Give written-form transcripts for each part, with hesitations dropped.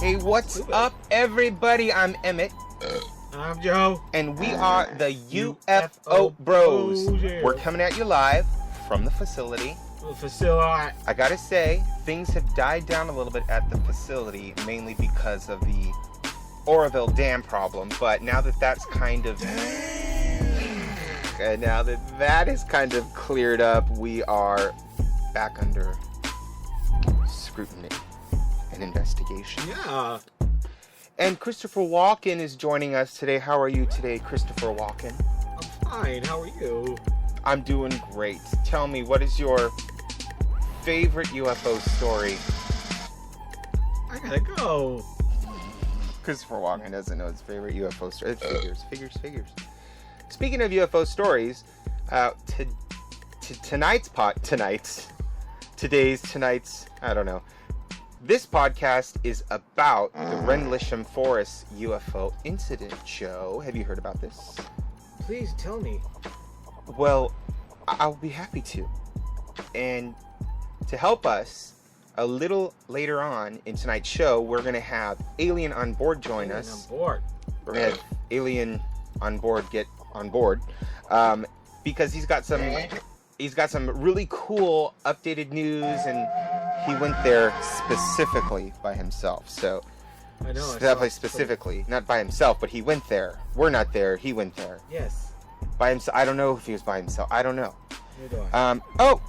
Hey, what's up, everybody? I'm Emmett. I'm Joe. And we are the UFO Bros. Yeah. We're coming at you live from the facility. I gotta say, things have died down a little bit at the facility, mainly because of the Oroville Dam problem. But now that that's kind of... now that that is kind of cleared up, we are back under scrutiny and investigation. Yeah. And Christopher Walken is joining us today. How are you today, Christopher Walken? I'm fine. How are you? I'm doing great. Tell me, what is your favorite UFO story? I gotta go. Christopher Walken doesn't know his favorite UFO story. Figures. Speaking of UFO stories, tonight's, I don't know. This podcast is about the Rendlesham Forest UFO incident, Joe. Have you heard about this? Please tell me. Well, I'll be happy to. And to help us, a little later on in tonight's show, we're going to have Alien on Board join us. On board. We're going to have Alien on Board get on board. Because he's got some really cool updated news, and he went there specifically by himself. So, I know. definitely specifically, not by himself, but he went there. We're not there. He went there. Yes. By himself. I don't know if he was by himself. I don't know. Neither do I. Oh,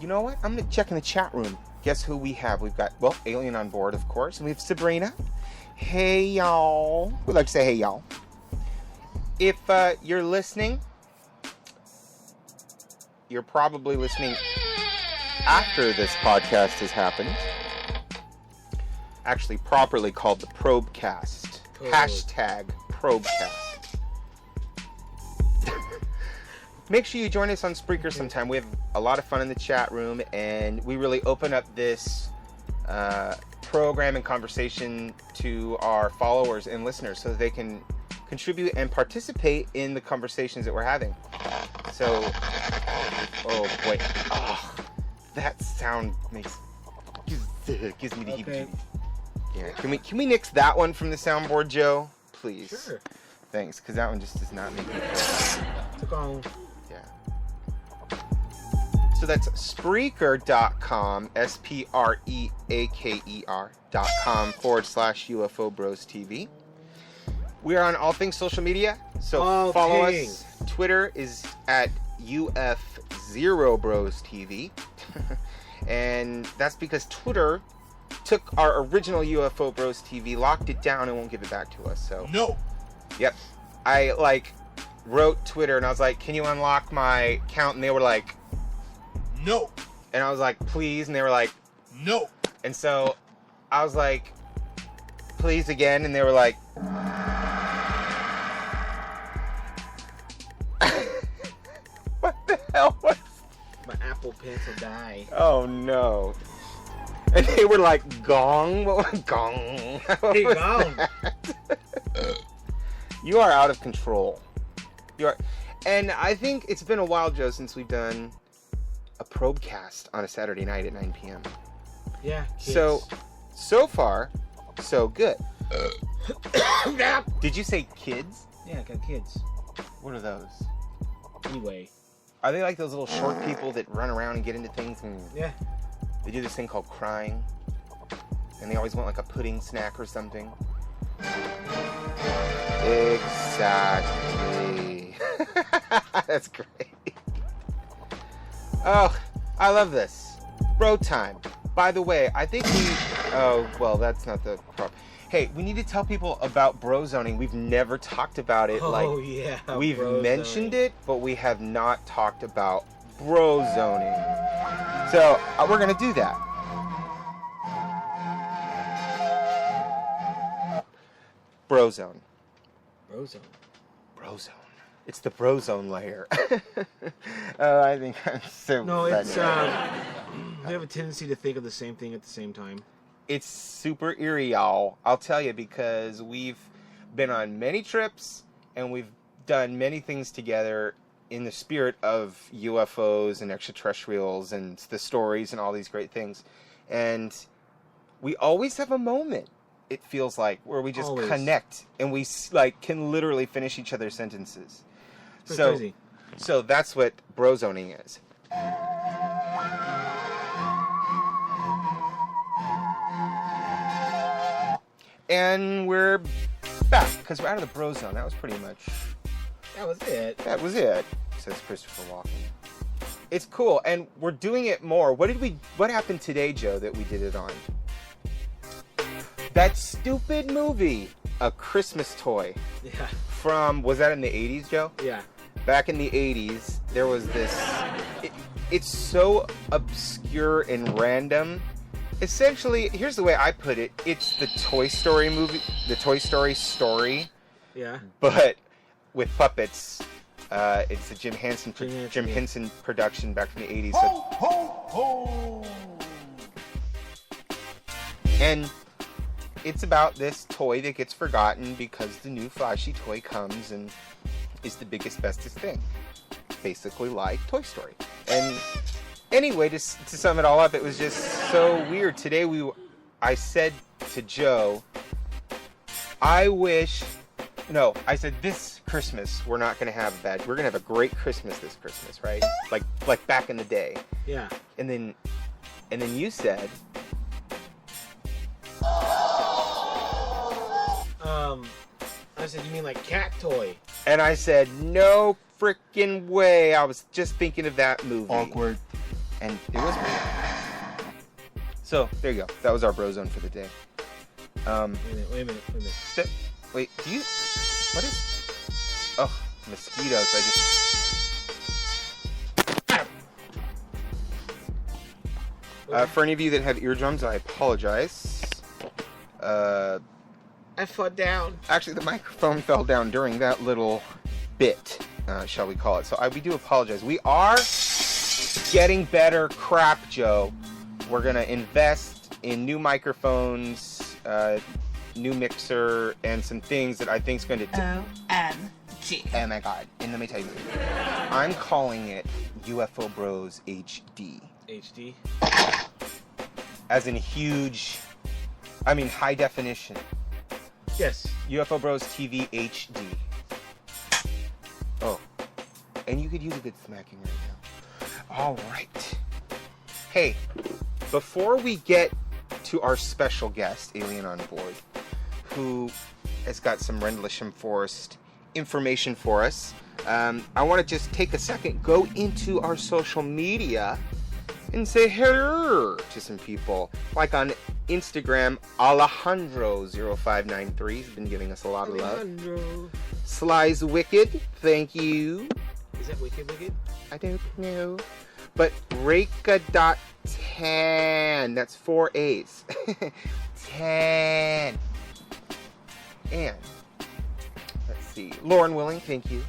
you know what? I'm going to check in the chat room. Guess who we have? We've got, well, Alien on Board, of course, and we have Sabrina. Hey, y'all. We'd like to say hey, y'all. If you're listening, you're probably listening after this podcast has happened. Actually, properly called the Probecast. Hashtag Probecast. Make sure you join us on Spreaker sometime. We have a lot of fun in the chat room, and we really open up this program and conversation to our followers and listeners so that they can contribute and participate in the conversations that we're having. So, oh boy, that sound gives me the heebie-jeebies. Yeah, can we nix that one from the soundboard, Joe? Please. Sure. Thanks, because that one just does not make me feel. Took on. Yeah. So that's Spreaker.com, SPREAKER.com/UFOBROSTV. We are on all things social media, so follow us. Twitter is at UF0BrosTV. And that's because Twitter took our original UFO Bros TV, locked it down, and won't give it back to us. So No. Yep. I wrote Twitter and I was like, can you unlock my account? And they were like, No. and I was like, please. And they were like, No. and so I was like, please again. And they were like, what the hell was... My Apple Pencil died. Oh no. And they were like, gong. Gong. Hey, gong. You are out of control. You are. And I think it's been a while, Joe, since we've done a Probecast on a Saturday night at 9 p.m. Yeah. Kids. So far, so good. Did you say kids? Yeah, I got kids. What are those? Anyway. Are they like those little short people that run around and get into things? And Yeah. they do this thing called crying. And they always want like a pudding snack or something. Exactly. That's great. Oh, I love this. Bro time. By the way, I think we... Oh, well, that's not the problem. Hey, we need to tell people about bro zoning. We've never talked about it. Oh, yeah. We've mentioned it, but we have not talked about bro zoning. So, we're going to do that. Bro zone. Brozone. Brozone. It's the brozone layer. I think I'm so... No, it's... we have a tendency to think of the same thing at the same time. It's super eerie, y'all. I'll tell you, because we've been on many trips and we've done many things together in the spirit of UFOs and extraterrestrials and the stories and all these great things. And we always have a moment. it feels like, where we just Always. connect and we like can literally finish each other's sentences. That's crazy. So that's what brozoning is. And we're back because we're out of the bro zone. That was pretty much. That was it. That was it, says Christopher Walken. It's cool, and we're doing it more. What happened today, Joe, that we did it on? That stupid movie, A Christmas Toy. Yeah. Was that in the 80s, Joe? Yeah. Back in the 80s, there was this... It's so obscure and random. Essentially, here's the way I put it. It's the Toy Story movie, the Toy Story story. Yeah. But with puppets. It's a Jim Henson production back from the 80s. Ho, ho, ho! And it's about this toy that gets forgotten because the new flashy toy comes and is the biggest, bestest thing. Basically like Toy Story. And anyway, to sum it all up, it was just so weird. Today I said to Joe, I said this Christmas we're not going to have we're going to have a great Christmas this Christmas, right? Like back in the day. Yeah. And then you said I said, you mean like cat toy? And I said, no freaking way. I was just thinking of that movie. Awkward. And it was weird. So, there you go. That was our bro zone for the day. Wait a minute. Wait, what is... Oh, mosquitoes. For any of you that have eardrums, I apologize. I fell down. Actually, the microphone fell down during that little bit, shall we call it. So we do apologize. We are getting better crap, Joe. We're going to invest in new microphones, new mixer, and some things that I think is going to... OMG. Oh my God. And let me tell you, I'm calling it UFO Bros HD. HD? As in high definition. Yes. UFO Bros TV HD. Oh. And you could use a good smacking right now. All right. Hey, before we get to our special guest, Alien on Board, who has got some Rendlesham Forest information for us, I want to just take a second, go into our social media, and say hello to some people. Like on Instagram, Alejandro0593 has been giving us a lot of love. Sly's Wicked, thank you. Is that Wicked? I don't know. But Reka.10, that's 4 A's. 10. And, let's see, Lauren Willing, thank you.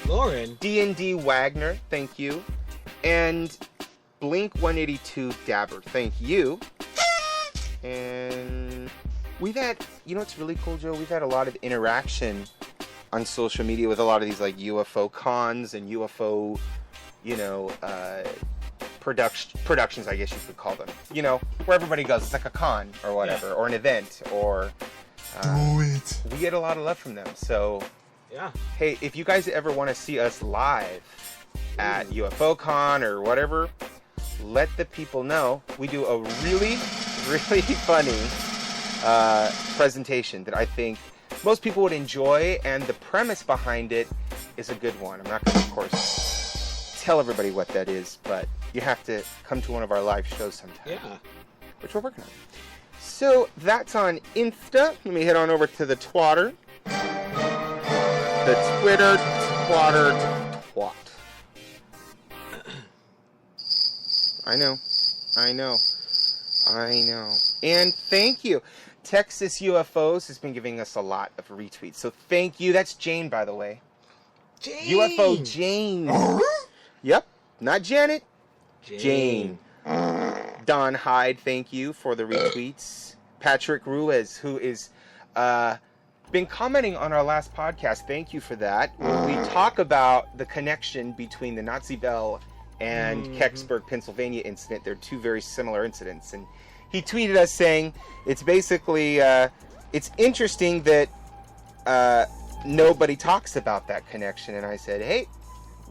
Lauren? D&D Wagner, thank you. And Blink 182 Dabber, thank you. And we've had, you know what's really cool, Joe? We've had a lot of interaction on social media with a lot of these like UFO cons and UFO, productions, I guess you could call them. You know, where everybody goes, it's like a con or whatever, or an event, or... Do it. We get a lot of love from them, so... Yeah. Hey, if you guys ever want to see us live at UFOCon or whatever, let the people know. We do a really, really funny presentation that I think most people would enjoy, and the premise behind it is a good one. I'm not going to, of course, tell everybody what that is, but you have to come to one of our live shows sometime. Yeah. Which we're working on. So that's on Insta. Let me head on over to the Twatter. The Twitter Twatter Twat. I know. And thank you. Texas UFOs has been giving us a lot of retweets. So thank you. That's Jane, by the way. Jane! UFO Jane. Yep. Not Janet. Jane. Don Hyde, thank you for the retweets. Patrick Ruiz, who is been commenting on our last podcast. Thank you for that. We talk about the connection between the Nazi Bell and Kecksburg, Pennsylvania incident. They're two very similar incidents, and he tweeted us saying it's basically it's interesting that nobody talks about that connection, and I said, hey,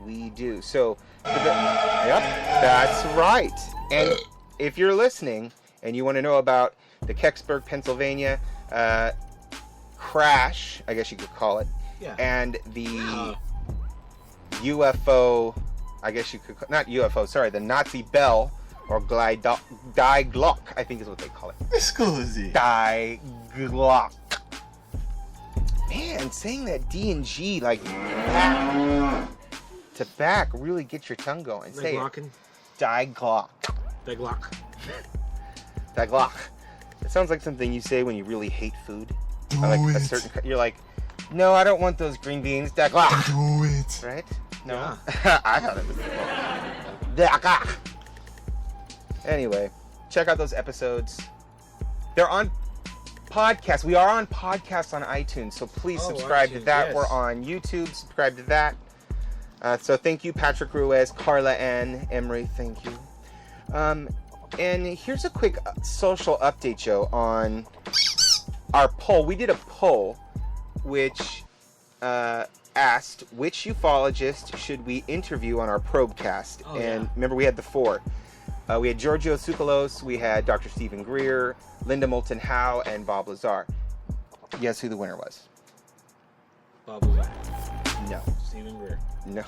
we do. So, yep, that's right. And if you're listening and you want to know about the Kecksburg, Pennsylvania crash, I guess you could call it, and the UFO, I guess you could, not UFO, sorry, the Nazi bell, or Die Glock, I think is what they call it. Scusi. Die Glock. Man, saying that D and G like back to back really gets your tongue going. Say it. Die Glock. Die Glock. Die Glock. It sounds like something you say when you really hate food. Do Or like it. a certain, you're like, no, I don't want those green beans. Die Glock. Do it. Right? No. Yeah. I thought it was Die Glock. Anyway, check out those episodes. They're on podcast. We are on podcasts on iTunes, so please subscribe to iTunes, that. yes. We're on YouTube. Subscribe to that. So thank you, Patrick Ruiz, Carla N. Emery. Thank you. And here's a quick social update, Joe, on our poll. We did a poll which asked which ufologist should we interview on our probecast. And remember, we had the 4. We had Giorgio Tsoukalos, we had Dr. Stephen Greer, Linda Moulton Howe, and Bob Lazar. Guess who the winner was? Bob Lazar. No. Stephen Greer. No.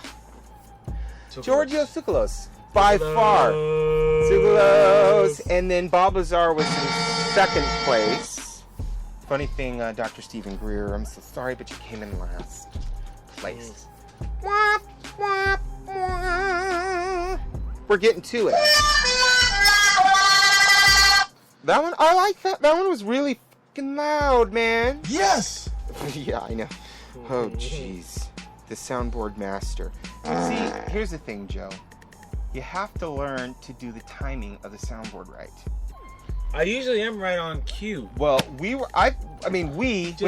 Giorgio Tsoukalos, by far. Tsoukalos. And then Bob Lazar was in second place. Funny thing, Dr. Stephen Greer, I'm so sorry, but you came in last place. We're getting to it. That one, I like that. That one was really fucking loud, man. Yes. Yeah, I know. Oh, jeez. The soundboard master. See, here's the thing, Joe. You have to learn to do the timing of the soundboard right. I usually am right on cue. Well, we, which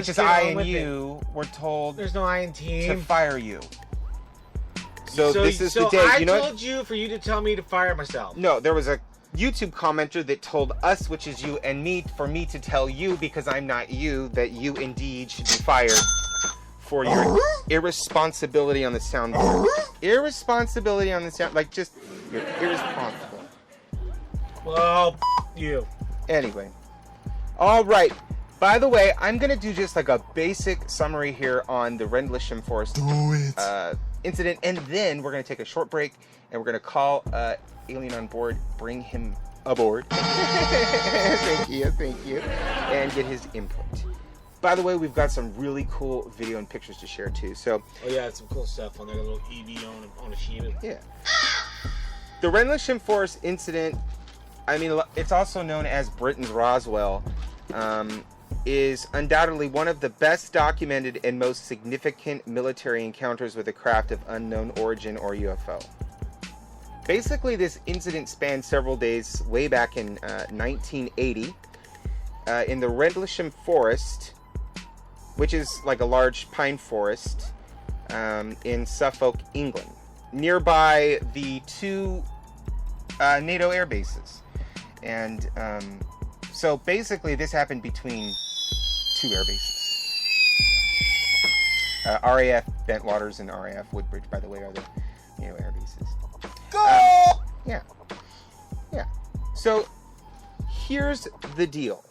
is get I on and with you, were told There's no I in to team. fire you. So this is so the day. I You know told you for you to tell me to fire myself. No, there was a YouTube commenter that told us, which is you and me, for me to tell you, because I'm not you, that you indeed should be fired for your irresponsibility on the soundboard. Irresponsibility on the sound, like just, you're irresponsible. Well, you. Anyway. All right. By the way, I'm going to do just like a basic summary here on the Rendlesham Forest Do it. incident, and then we're going to take a short break, and we're going to call Alien on board, bring him aboard. Thank you, and get his input. By the way, we've got some really cool video and pictures to share too. So, Oh yeah, some cool stuff on there. A little EV on a sheet. yeah. The Rendlesham Forest incident, I mean, it's also known as Britain's Roswell, is undoubtedly one of the best documented and most significant military encounters with a craft of unknown origin or UFO. Basically, this incident spanned several days way back in 1980 in the Rendlesham Forest, which is like a large pine forest in Suffolk, England, nearby the 2 NATO air bases. And so basically this happened between 2 air bases. RAF Bentwaters and RAF Woodbridge, by the way, are the NATO air bases. Go! Yeah. So here's the deal.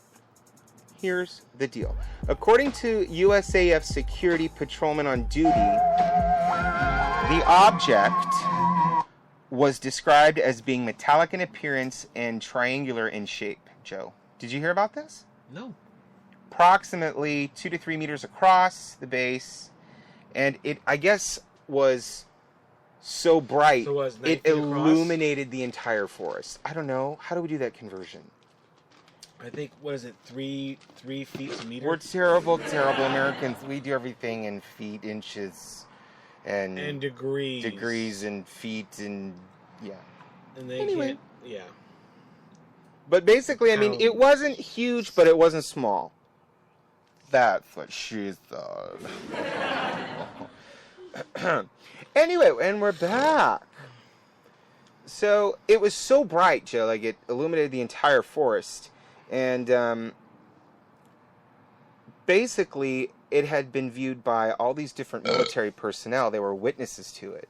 According to USAF security patrolman on duty, the object was described as being metallic in appearance and triangular in shape. Joe, did you hear about this? No. Approximately 2 to 3 meters across the base, and it, I guess, was so bright, So it was 9 it feet across? illuminated the entire forest. I don't know. How do we do that conversion? I think, what is it, 3 feet a meter? We're terrible Americans. We do everything in feet, inches, and degrees. degrees and feet, and yeah. And they Anyway. can't, yeah. But basically, I mean, Pounds. it wasn't huge, but it wasn't small. That's what she said. Anyway, and we're back. So, it was so bright, Joe, like it illuminated the entire forest. And basically, it had been viewed by all these different military personnel. They were witnesses to it.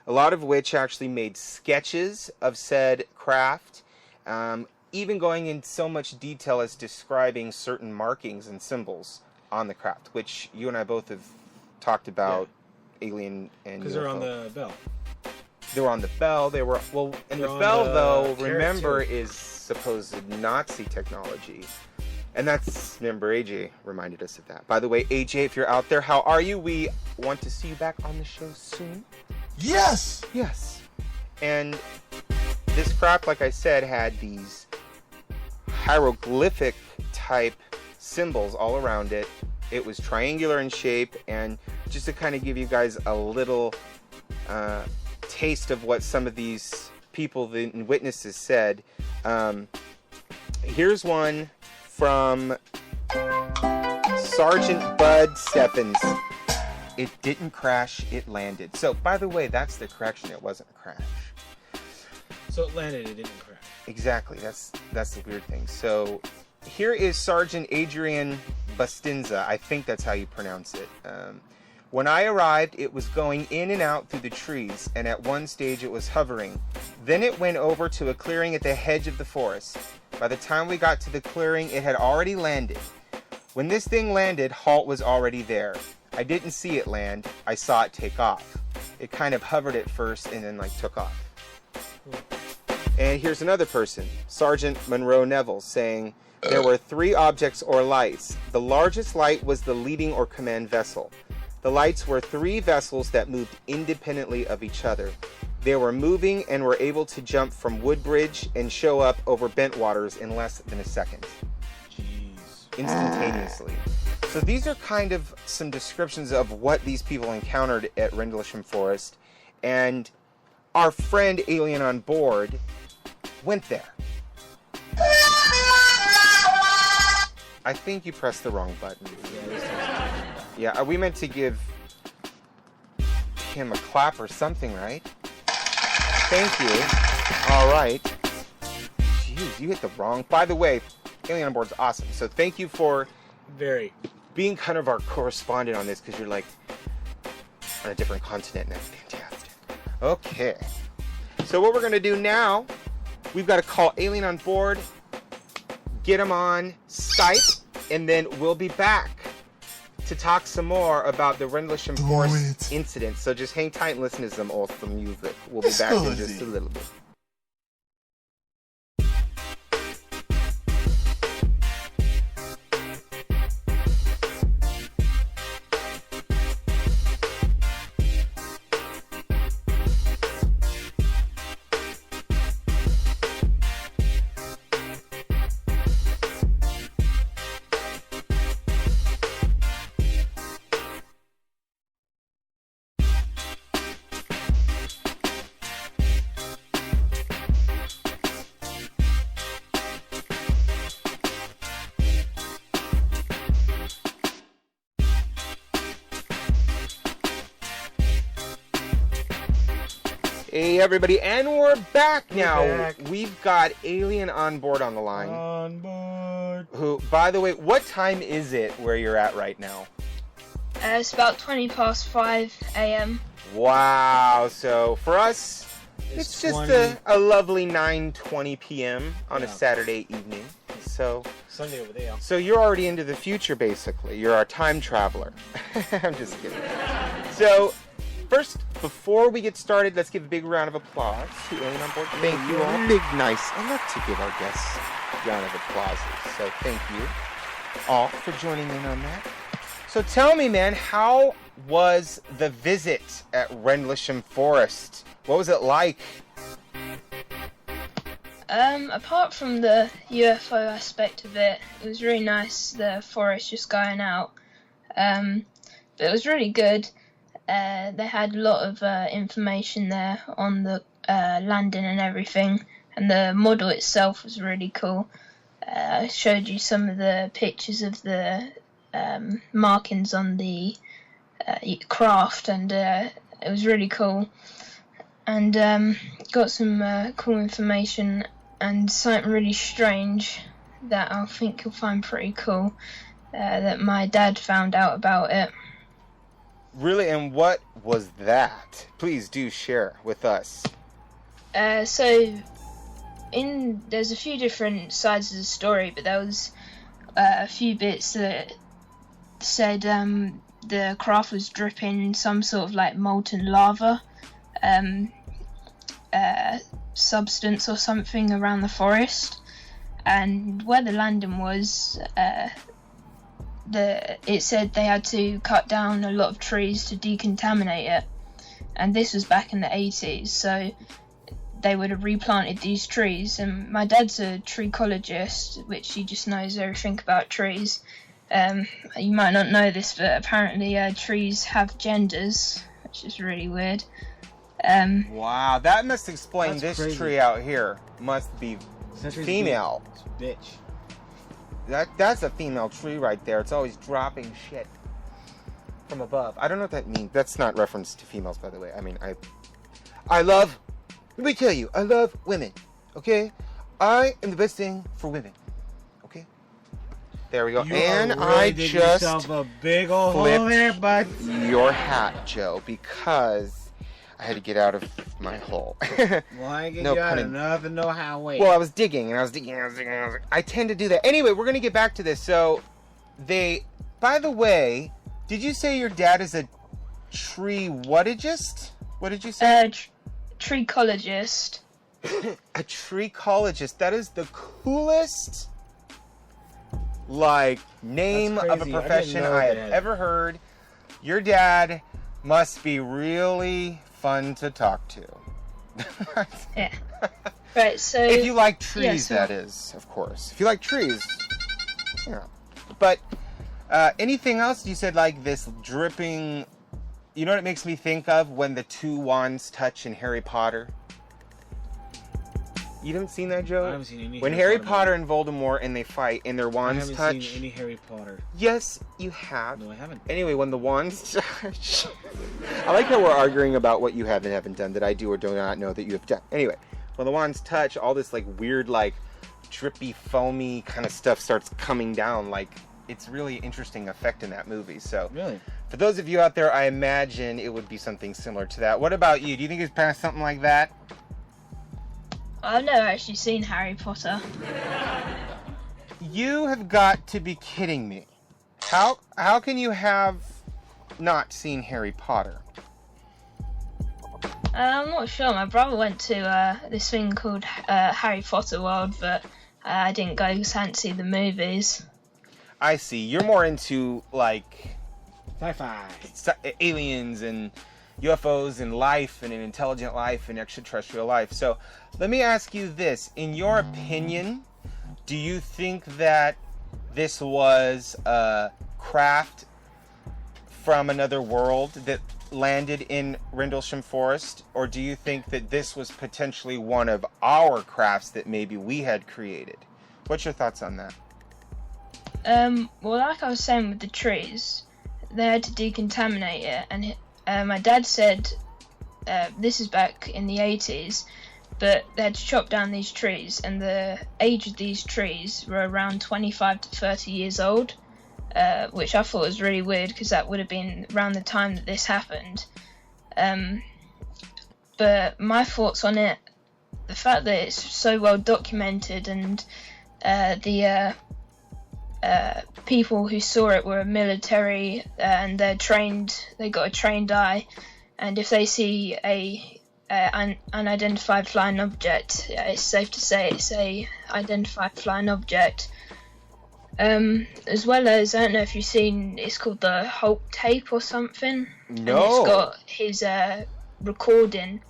A lot of which actually made sketches of said craft, even going in so much detail as describing certain markings and symbols on the craft, which you and I both have talked about. Alien and because they're on the bell. They were on the bell. They were, well, and the bell, though, remember, is supposed Nazi technology. And that's, remember, AJ reminded us of that. By the way, AJ, if you're out there, how are you? We want to see you back on the show soon. Yes! Yes. And this craft, like I said, had these hieroglyphic type symbols all around it. It was triangular in shape, and just to kind of give you guys a little taste of what some of these people, the witnesses, said, here's one from Sergeant Bud Stephens. It didn't crash, it landed. So, by the way, that's the correction. It wasn't a crash. So it landed, it didn't crash. Exactly. That's the weird thing. So, here is Sergeant Adrian Bustinza. I think that's how you pronounce it. When I arrived, it was going in and out through the trees, and at one stage it was hovering. Then it went over to a clearing at the hedge of the forest. By the time we got to the clearing, it had already landed. When this thing landed, Halt was already there. I didn't see it land. I saw it take off. It kind of hovered at first and then took off. And here's another person, Sergeant Monroe Neville, saying, there were 3 objects or lights. The largest light was the leading or command vessel. The lights were 3 vessels that moved independently of each other. They were moving and were able to jump from Woodbridge and show up over Bentwaters in less than a second. Jeez. Instantaneously. So these are kind of some descriptions of what these people encountered at Rendlesham Forest. And our friend Alien on Board went there. I think you pressed the wrong button. Yeah, we meant to give him a clap or something, right? Thank you. All right. Jeez, you hit the wrong... By the way, Alien on Board's awesome. So thank you for being kind of our correspondent on this, because you're like on a different continent, and that's fantastic. Okay. So what we're going to do now, we've got to call Alien on Board, get him on Skype, and then we'll be back to talk some more about the Rendlesham Forest incident. So just hang tight and listen to some awesome music. We'll be back in just a little bit. Hey everybody, and we're back now. We've got Alien on Board on the line. On board. Who, by the way, what time is it where you're at right now? It's about 20 past 5 a.m. Wow, so for us, it's just a lovely 9:20 p.m. on a Saturday evening. So Sunday over there. So you're already into the future, basically. You're our time traveler. I'm just kidding. So, first, before we get started, let's give a big round of applause to Alien on Board. Thank you all. Big, nice. I love to give our guests a round of applause. So thank you all for joining in on that. So tell me, man, how was the visit at Rendlesham Forest? What was it like? Apart from the UFO aspect of it, it was really nice, the forest just going out. But it was really good. They had a lot of information there on the landing and everything, and the model itself was really cool. I showed you some of the pictures of the markings on the craft, and it was really cool. And got some cool information, and something really strange that I think you'll find pretty cool. That my dad found out about it. Really? And what was that? Please do share with us. So, there's a few different sides of the story, but there was a few bits that said the craft was dripping some sort of like molten lava substance or something around the forest, and where the landing was, it said they had to cut down a lot of trees to decontaminate it, and this was back in the 80s, so they would have replanted these trees. And my dad's a tree ecologist, which he just knows everything about trees. You might not know this, but apparently trees have genders, which is really weird. Wow, that must explain That's this crazy. tree out here. Must be female. Bitch. That's a female tree right there. It's always dropping shit from above. I don't know what that means. That's not reference to females, by the way. I mean, I love, let me tell you, I love women, okay? I am the best thing for women, okay? There we go. You and really I did just yourself a big old hole flipped there, bud. your hat, Joe, because I had to get out of my hole. Well, I ain't get No you out pun of in- nothing, no highway. Well, I was digging, and I was digging, and I was digging, and I was like, I tend to do that. Anyway, we're going to get back to this. So, by the way, did you say your dad is a tree whatagist? What did you say? Tree ecologist. A tree ecologist. That is the coolest, like, name That's of a crazy. I didn't profession know I have that. ever heard. Your dad must be really fun to talk to. Yeah. Right, so... If you like trees, so- that is, of course. If you like trees, yeah. But anything else? You said like this dripping. You know what it makes me think of? When the two wands touch in Harry Potter. You haven't seen that, Joe? I haven't seen any When Harry Potter and Voldemort and they fight and their I wands haven't touch. seen any Harry Potter. Yes, you have. No, I haven't. Anyway, when the wands touch. I like how we're arguing about what you have and haven't done that I do or do not know that you have done. Anyway, when the wands touch, all this like weird, like drippy, foamy kind of stuff starts coming down. Like, it's really interesting effect in that movie. So, Really? for those of you out there, I imagine it would be something similar to that. What about you? Do you think it's past something like that? I've never actually seen Harry Potter. You have got to be kidding me. How can you have not seen Harry Potter? I'm not sure. My brother went to this thing called Harry Potter World, but I didn't go because I hadn't seen the movies. I see. You're more into, like, Sci-fi. aliens and UFOs and life and an intelligent life and extraterrestrial life. So let me ask you this. In your opinion, do you think that this was a craft from another world that landed in Rendlesham Forest? Or do you think that this was potentially one of our crafts that maybe we had created? What's your thoughts on that? Well, like I was saying with the trees, they had to decontaminate it, and my dad said this is back in the 80s, but they had to chop down these trees, and the age of these trees were around 25 to 30 years old, which I thought was really weird because that would have been around the time that this happened. But my thoughts on it, the fact that it's so well documented, and the people who saw it were military, and they got a trained eye, and if they see an unidentified flying object, it's safe to say it's a identified flying object. As well as, I don't know if you've seen, it's called the Hulk tape or something. No. And it's got his recording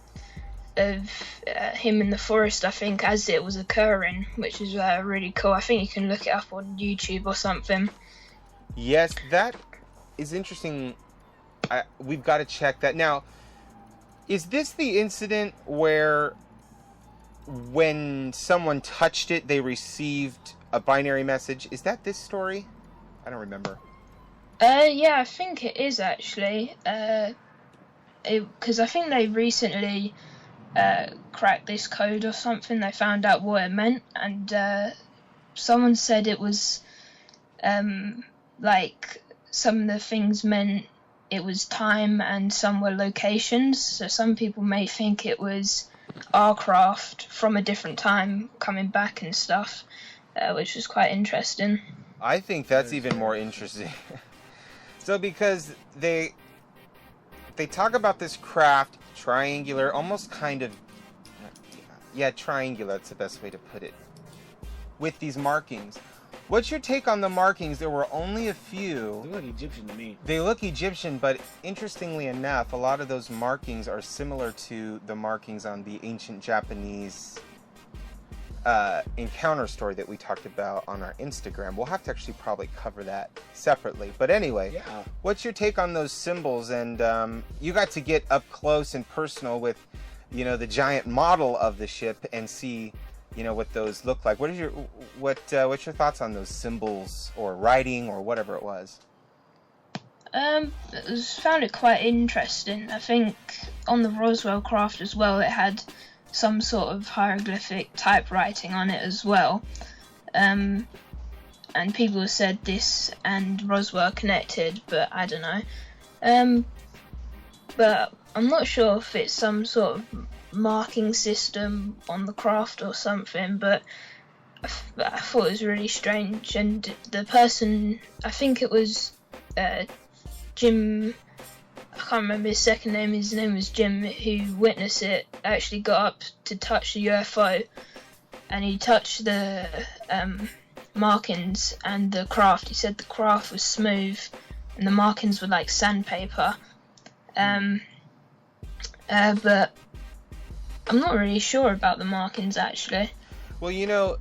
of him in the forest, I think, as it was occurring, which is really cool. I think you can look it up on YouTube or something. Yes, that is interesting. We've got to check that. Now, is this the incident where when someone touched it, they received a binary message? Is that this story? I don't remember. Yeah, I think it is actually. Because I think they recently cracked this code or something. They found out what it meant, and someone said it was like some of the things meant it was time and some were locations. So some people may think it was our craft from a different time coming back and stuff, which was quite interesting. I think that's even more interesting. So because they talk about this craft, triangular, almost kind of, yeah, triangular, that's the best way to put it, with these markings. What's your take on the markings? There were only a few. They look Egyptian to me. They look Egyptian, but interestingly enough, a lot of those markings are similar to the markings on the ancient Japanese encounter story that we talked about on our Instagram. We'll have to actually probably cover that separately. But anyway, Yeah. what's your take on those symbols? And you got to get up close and personal with, the giant model of the ship and see, what those look like. What's your thoughts on those symbols or writing or whatever it was? Found it quite interesting. I think on the Roswell craft as well, it had some sort of hieroglyphic typewriting on it as well. And people said this and Roswell connected, but I don't know. But I'm not sure if it's some sort of marking system on the craft or something, but I thought it was really strange. And the person, I think it was Jim, I can't remember his second name, his name was Jim, who witnessed it, actually got up to touch the UFO, and he touched the markings and the craft. He said the craft was smooth and the markings were like sandpaper. But I'm not really sure about the markings actually. Well,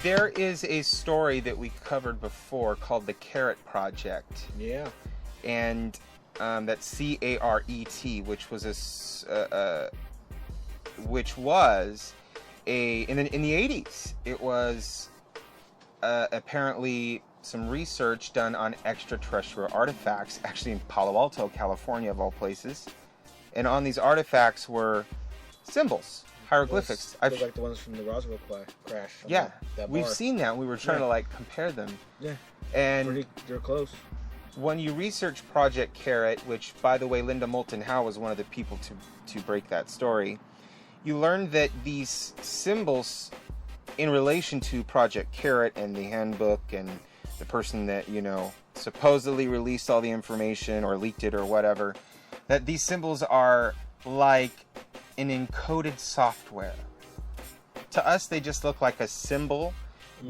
there is a story that we covered before called the Carrot Project. Yeah. And that's C-A-R-E-T, which was in the 80s. It was apparently some research done on extraterrestrial artifacts, actually in Palo Alto, California, of all places. And on these artifacts were symbols, hieroglyphics. Look like the ones from the Roswell crash. Yeah, that we've bar. seen that. We were trying to compare them. Yeah. And They're close. when you research Project Carrot, which, by the way, Linda Moulton Howe was one of the people to break that story, you learned that these symbols, in relation to Project Carrot and the handbook and the person that, supposedly released all the information or leaked it or whatever, that these symbols are like an encoded software. To us, they just look like a symbol,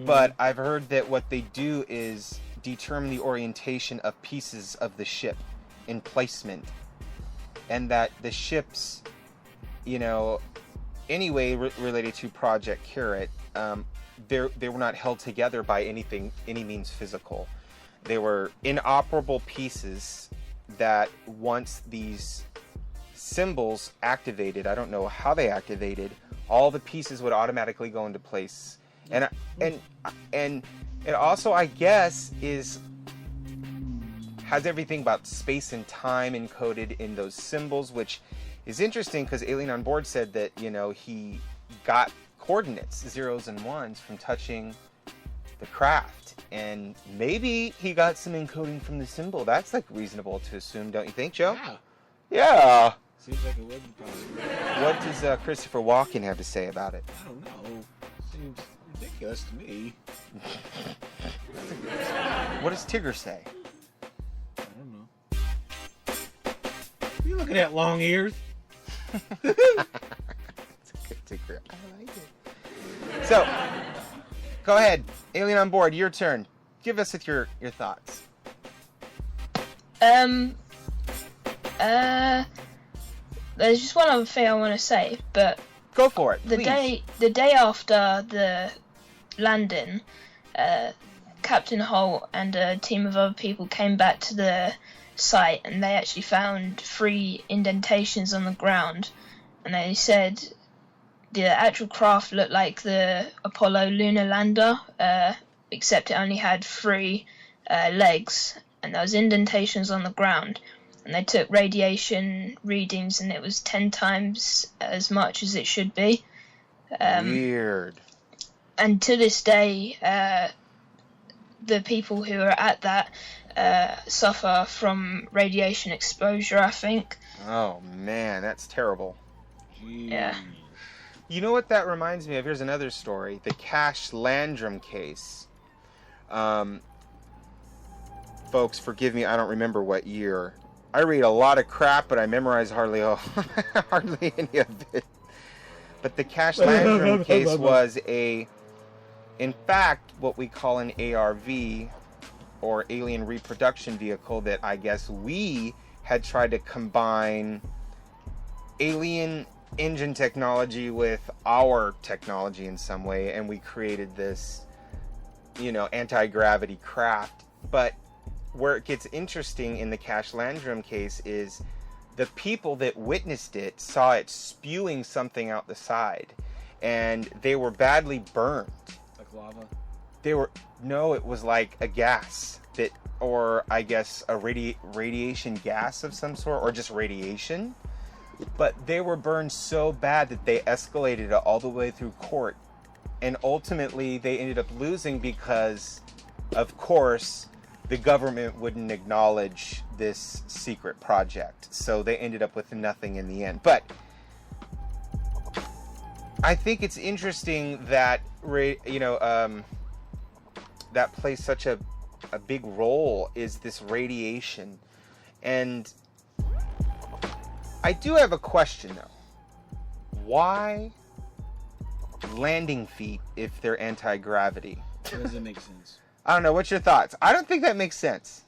but I've heard that what they do is determine the orientation of pieces of the ship in placement, and that the ships, anyway, related to Project Carrot, they were not held together by any means physical. They were inoperable pieces that once these symbols activated, I don't know how they activated, all the pieces would automatically go into place. And it also, I guess, has everything about space and time encoded in those symbols, which is interesting because Alien on Board said that, he got coordinates, zeros and ones, from touching the craft. And maybe he got some encoding from the symbol. That's reasonable to assume, don't you think, Joe? Yeah. Yeah. Seems like it would be probably. What does Christopher Walken have to say about it? I don't know. Seems ridiculous to me. What does Tigger say? I don't know. What are you looking at, long ears? It's a good Tigger. I like it. So, go ahead. Alien on Board, your turn. Give us your thoughts. There's just one other thing I want to say, but Go for it, the please. day after the landing, Captain Holt and a team of other people came back to the site, and they actually found 3 indentations on the ground, and they said the actual craft looked like the Apollo lunar lander, except it only had 3 legs, and there was indentations on the ground. And they took radiation readings, and it was 10 times as much as it should be. Weird. and to this day, the people who are at that suffer from radiation exposure, I think. Oh man, that's terrible. Jeez. Yeah. You know what that reminds me of? Here's another story. The Cash Landrum case. Folks, forgive me, I don't remember what year. I read a lot of crap, but I memorize hardly any of it. But the Cash Landrum case was in fact, what we call an ARV, or alien reproduction vehicle, that I guess we had tried to combine alien engine technology with our technology in some way, and we created this, anti-gravity craft. But where it gets interesting in the Cash Landrum case is the people that witnessed it saw it spewing something out the side, and they were badly burned. Like lava? No, it was like a gas or I guess a radiation gas of some sort, or just radiation. But they were burned so bad that they escalated it all the way through court. And ultimately, they ended up losing because, of course, the government wouldn't acknowledge this secret project. So they ended up with nothing in the end. But I think it's interesting that, that plays such a big role, is this radiation. And I do have a question, though. Why landing feet if they're anti-gravity? That doesn't make sense. I don't know. What's your thoughts? I don't think that makes sense.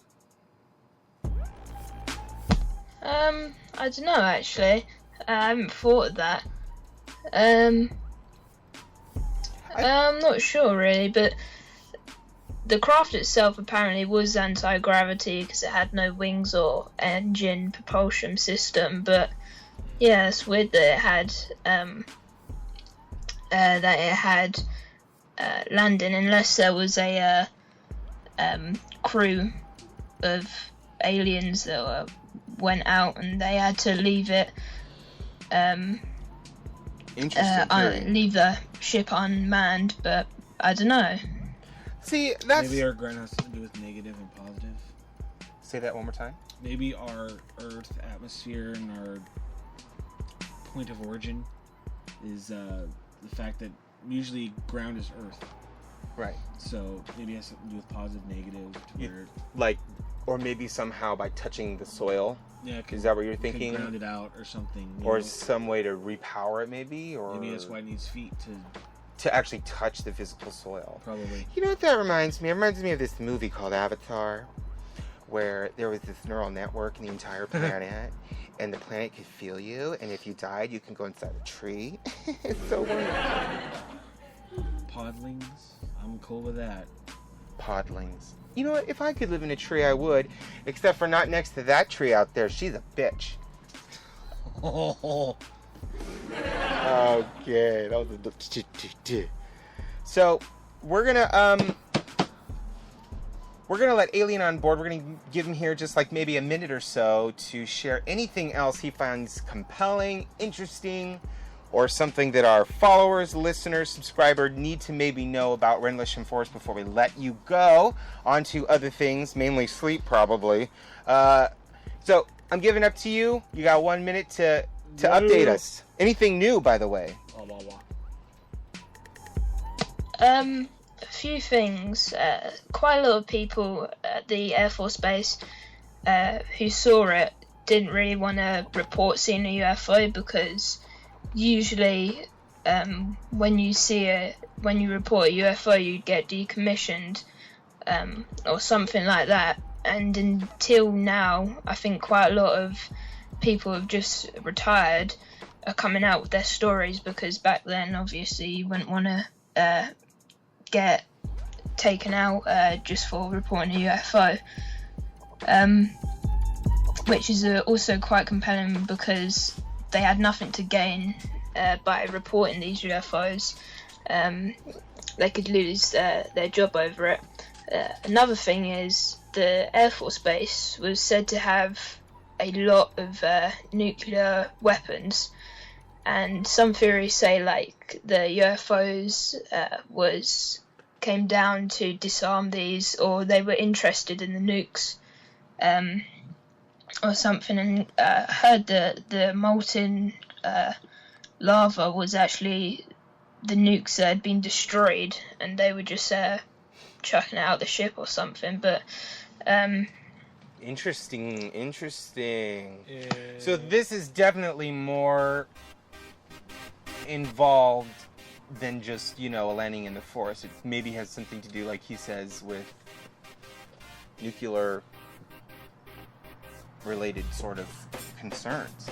I don't know, actually. I haven't thought of that. I'm not sure, really, but the craft itself apparently was anti-gravity because it had no wings or engine propulsion system. But yeah, it's weird that it had landing, unless there was a crew of aliens that went out and they had to leave it. Interesting. Leave the ship unmanned, but I don't know. See, that's... Maybe our ground has to do with negative and positive. Say that one more time. Maybe our Earth atmosphere and our point of origin is the fact that usually ground is Earth. Right. So maybe it has something to do with positive, negative. Or maybe somehow by touching the soil. Yeah. Is that what you're thinking? Ground it out or something. Or some way to repower it, maybe? Or maybe that's why it needs feet to actually touch the physical soil. Probably. You know what that reminds me? It reminds me of this movie called Avatar, where there was this neural network in the entire planet, and the planet could feel you, and if you died, you can go inside a tree. It's so wonderful. Podlings? I'm cool with that. Podlings. You know what? If I could live in a tree, I would. Except for not next to that tree out there. She's a bitch. Okay, that was a... So, we're gonna let Alien on board. We're gonna give him here just like maybe a minute or so to share anything else he finds compelling, interesting, or something that our followers, listeners, subscribers need to maybe know about Rendlesham Forest before we let you go on to other things, mainly sleep probably. So, I'm giving up to you. You got 1 minute to update us. Anything new, by the way? A few things. Quite a lot of people at the Air Force Base who saw it didn't really want to report seeing a UFO because usually when you report a UFO, you get decommissioned or something like that. And until now, I think quite a lot of people have just retired are coming out with their stories because back then, obviously, you wouldn't want to get taken out just for reporting a UFO, which is also quite compelling because they had nothing to gain by reporting these UFOs. They could lose their job over it. Another thing is the Air Force Base was said to have a lot of nuclear weapons, and some theories say like the UFOs came down to disarm these, or they were interested in the nukes, or something, and heard the molten lava was actually the nukes that had been destroyed, and they were just chucking it out the ship or something. But interesting. So this is definitely more involved than just, a landing in the forest. It maybe has something to do, like he says, with nuclear related sort of concerns.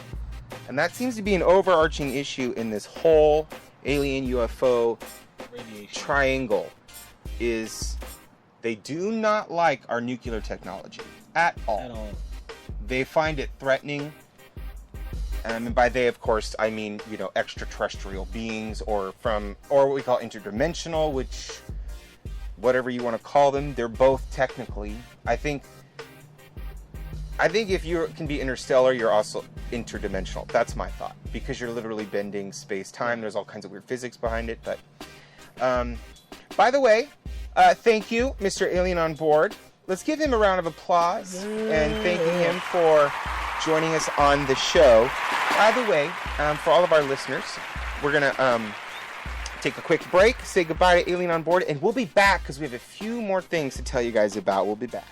And that seems to be an overarching issue in this whole alien UFO triangle, is they do not like our nuclear technology at all. They find it threatening. And by they, of course, I mean, extraterrestrial beings, or what we call interdimensional, which, whatever you want to call them, they're both technically. I think if you can be interstellar, you're also interdimensional. That's my thought, because you're literally bending space-time. There's all kinds of weird physics behind it. But, by the way, thank you, Mr. Alien on Board. Let's give him a round of applause and thanking him for joining us on the show. By the way, for all of our listeners, we're going to take a quick break, say goodbye to Alien on Board, and we'll be back because we have a few more things to tell you guys about. We'll be back.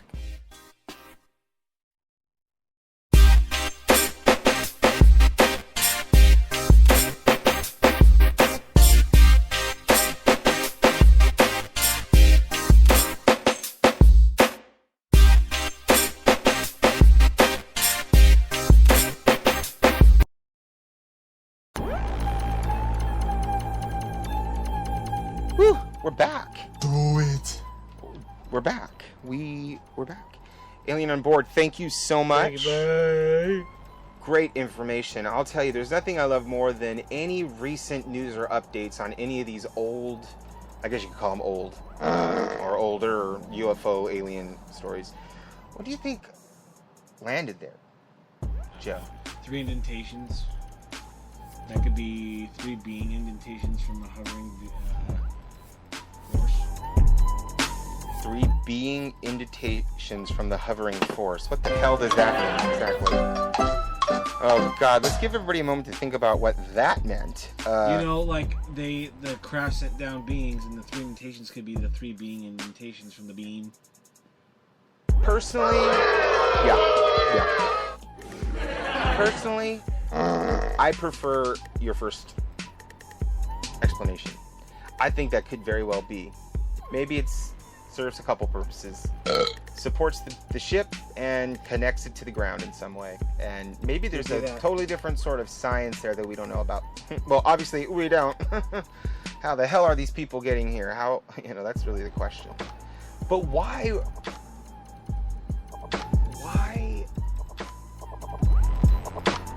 Whew, we're back. Do it. We're back. We're back. Alien on Board, thank you so much. Bye. Great information. I'll tell you, there's nothing I love more than any recent news or updates on any of these old, I guess you could call them old, or older UFO alien stories. What do you think landed there, Joe? 3 indentations. That could be 3 being indentations from a hovering force. 3 being indentations from the hovering force. What the hell does that mean exactly? Oh God, let's give everybody a moment to think about what that meant. Like the craft set down beings, and the 3 indentations could be the 3 being indentations from the beam. Personally, yeah. Personally, I prefer your first explanation. I think that could very well be. Maybe it serves a couple purposes. Supports the ship and connects it to the ground in some way. And maybe there's a totally different sort of science there that we don't know about. Well, obviously we don't. How the hell are these people getting here? How, that's really the question. But why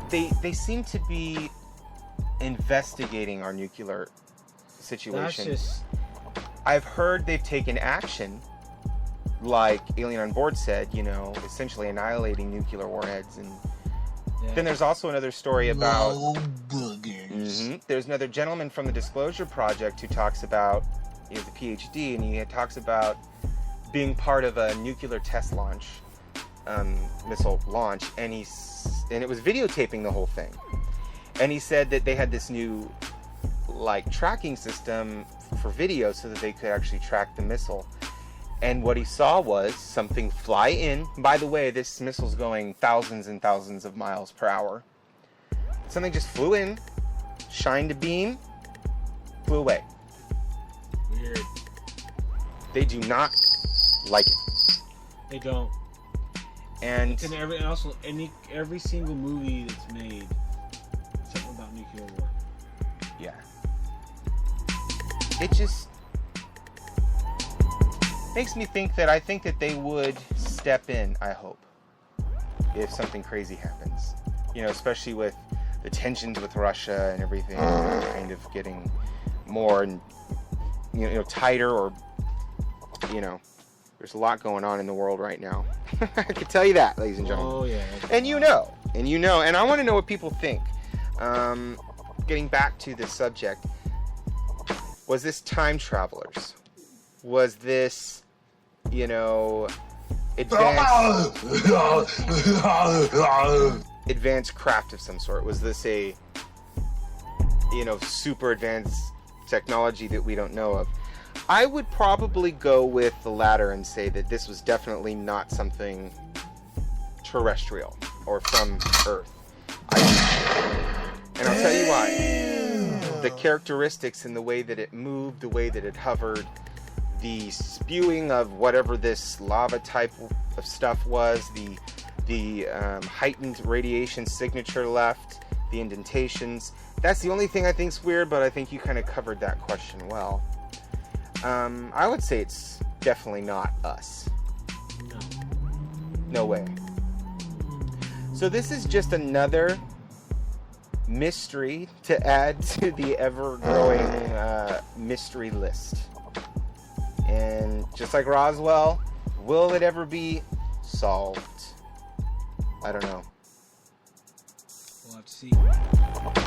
they seem to be investigating our nuclear situation. I've heard they've taken action, like Alien on Board said, essentially annihilating nuclear warheads. And then there's also another story about there's another gentleman from the Disclosure Project who talks about, he has a PhD, and he talks about being part of a nuclear test launch, missile launch, and it was videotaping the whole thing. And he said that they had this new tracking system for video so that they could actually track the missile. And what he saw was something fly in. By the way, this missile's going thousands and thousands of miles per hour. Something just flew in, shined a beam, flew away. Weird. They do not like it. They don't. And it's in every single movie that's made, something about nuclear war. Yeah. It just makes me think that they would step in, I hope, if something crazy happens. Especially with the tensions with Russia and everything kind of getting more and tighter, or there's a lot going on in the world right now. I can tell you that, ladies and gentlemen. Oh yeah. And and I want to know what people think. getting back to this subject, was this time travelers? Was this, advanced craft of some sort? Was this a, super advanced technology that we don't know of? I would probably go with the latter and say that this was definitely not something terrestrial or from Earth. And I'll tell you why. The characteristics and the way that it moved, the way that it hovered, the spewing of whatever this lava type of stuff was, the heightened radiation signature left, the indentations. That's the only thing I think's weird, but I think you kind of covered that question well. I would say it's definitely not us. No way. So this is just another mystery to add to the ever-growing mystery list. And just like Roswell, will it ever be solved? I don't know. We'll have to see.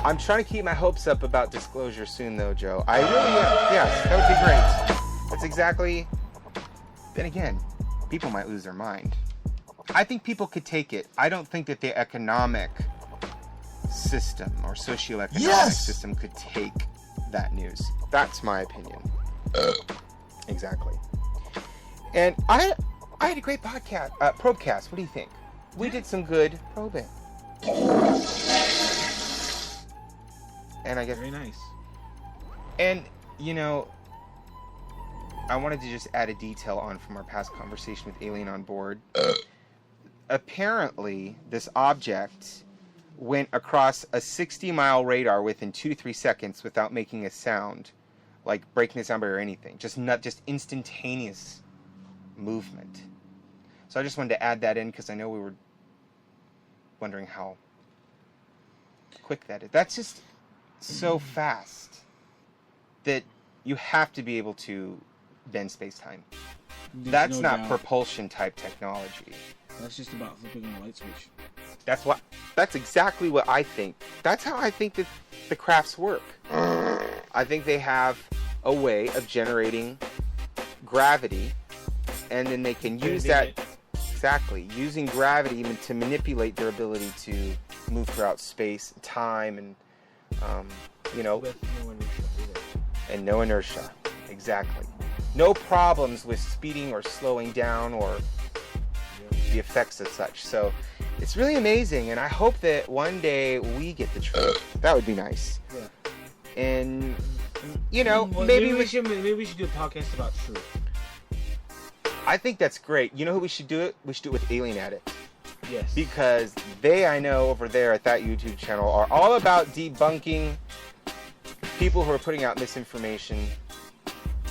I'm trying to keep my hopes up about disclosure soon, though, Joe. I really am. Yes, that would be great. That's exactly... Then again, people might lose their mind. I think people could take it. I don't think that the economic system or socioeconomic system could take that news. That's my opinion. Exactly. And I had a great podcast, probecast. What do you think? We did some good probing. And I guess Very nice. And I wanted to just add a detail on from our past conversation with Alien on Board. Apparently, this object went across a 60-mile radar within 2 to 3 seconds without making a sound, like breaking the sound barrier or anything. Just instantaneous movement. So I just wanted to add that in because I know we were wondering how quick that is. That's just so fast that you have to be able to bend space-time. That's no not doubt. propulsion type technology. That's just about flipping on a light switch. That's exactly what I think. That's how I think that the crafts work. I think they have a way of generating gravity, and then they can use that using gravity to manipulate their ability to move throughout space, time, and With no inertia either. and no inertia. Exactly. No problems with speeding or slowing down or the effects of such. So it's really amazing, and I hope that one day we get the truth. That would be nice. Yeah. And Well, maybe we should do a podcast about truth. I think that's great. You know who we should do it? We should do it with Alien Addict. Yes. Because I know over there at that YouTube channel, are all about debunking people who are putting out misinformation,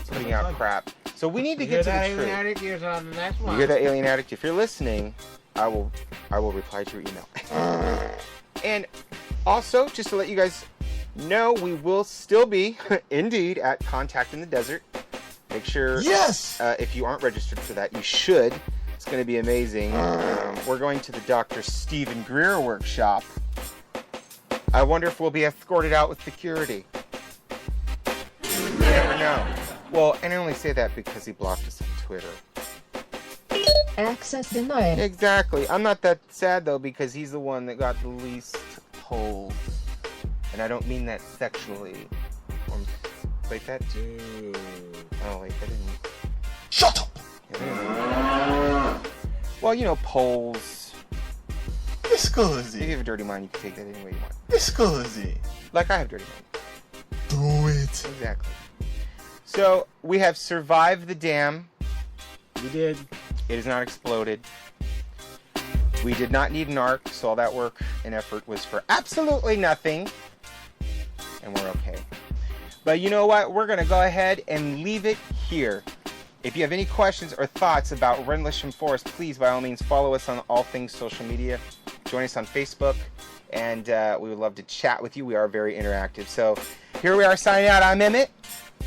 putting out crap. So we need to get to the truth. Alien Addict, here's on the next one. You hear that, Alien Addict? If you're listening, I will reply to your email. And also, just to let you guys know, we will still be, indeed, at Contact in the Desert. Make sure, if you aren't registered for that, you should. It's going to be amazing. We're going to the Dr. Stephen Greer workshop. I wonder if we'll be escorted out with security. You never know. Well, and I only say that because he blocked us on Twitter. Access denied. Exactly. I'm not that sad, though, because he's the one that got the least polls. And I don't mean that sexually. Wait, that... Dude. Oh, wait, that didn't... Shut up! Well, polls. If you Scusi. have a dirty mind, you can take that any way you want. Scusi. Like I have dirty mind. Do it. Exactly. So, we have survived the dam. We did. It has not exploded. We did not need an ark, so all that work and effort was for absolutely nothing. And we're okay. But you know what? We're going to go ahead and leave it here. If you have any questions or thoughts about Rendlesham Forest, please, by all means, follow us on all things social media. Join us on Facebook, and we would love to chat with you. We are very interactive. So here we are signing out. I'm Emmett.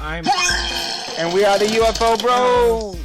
I'm... And we are the UFO Bros.